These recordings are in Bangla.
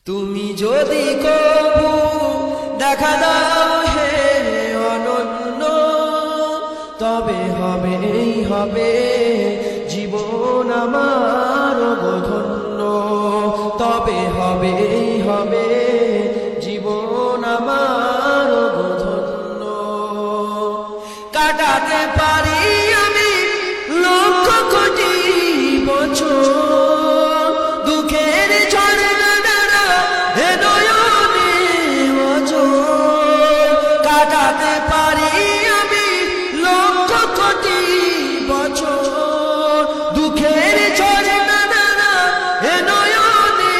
তুমি যদি কবু দেখা দাও হে অনন্য, তবে হবে জীবন আমার ধন্য, তবে হবে জীবন আমার ধন্য। কাটাতে পারি আমি লক্ষ কোটি বছর, দুঃখের কাটাতে পারি আমি লক্ষ কোটি বছর, দুঃখের ঝরনা এ নয়নে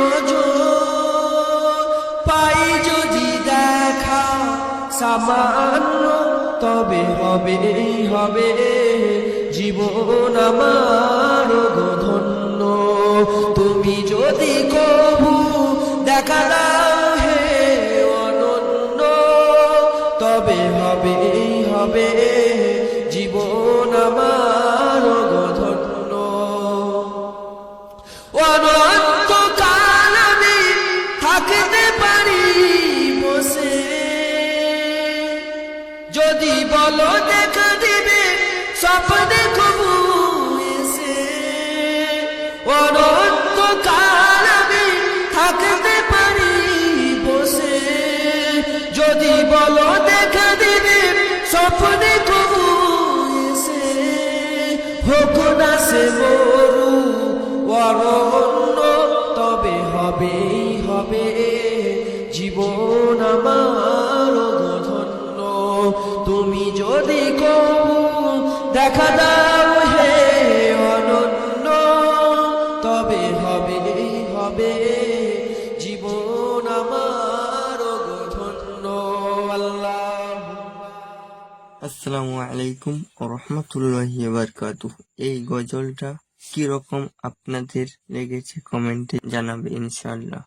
ওজোর। পাই যদি দেখা সামান্য, তবে হবে জীবন আমার ধন্য। তুমি যদি কবু দেখা দাও হে অনন্য, তবে হবে জীবন আমার ধন্য। অনন্তকাল আমি থাকতে পারি বসে, যদি বলো দেখা দিবে স্বপ্নে কবু এসে। অনন্তকাল আমি থাকতে পারি বসে, যদি বলো দেখা দিবে স্বপ্নে কবু এসে। হোক না সে মরু অরণ্য, তবে হবে জীবন আমার ধন্য। তুমি যদি কবু দেখা দাও হে অনন্য, তবে হবে জীবন আমার ধন্য। আল্লাহ। আসসালামু আলাইকুম ওয়া রাহমাতুল্লাহি ওয়া বারাকাতুহু। এই গজলটা কিরকম আপনাদের লেগেছে কমেন্টে জানাবে ইনশাআল্লাহ।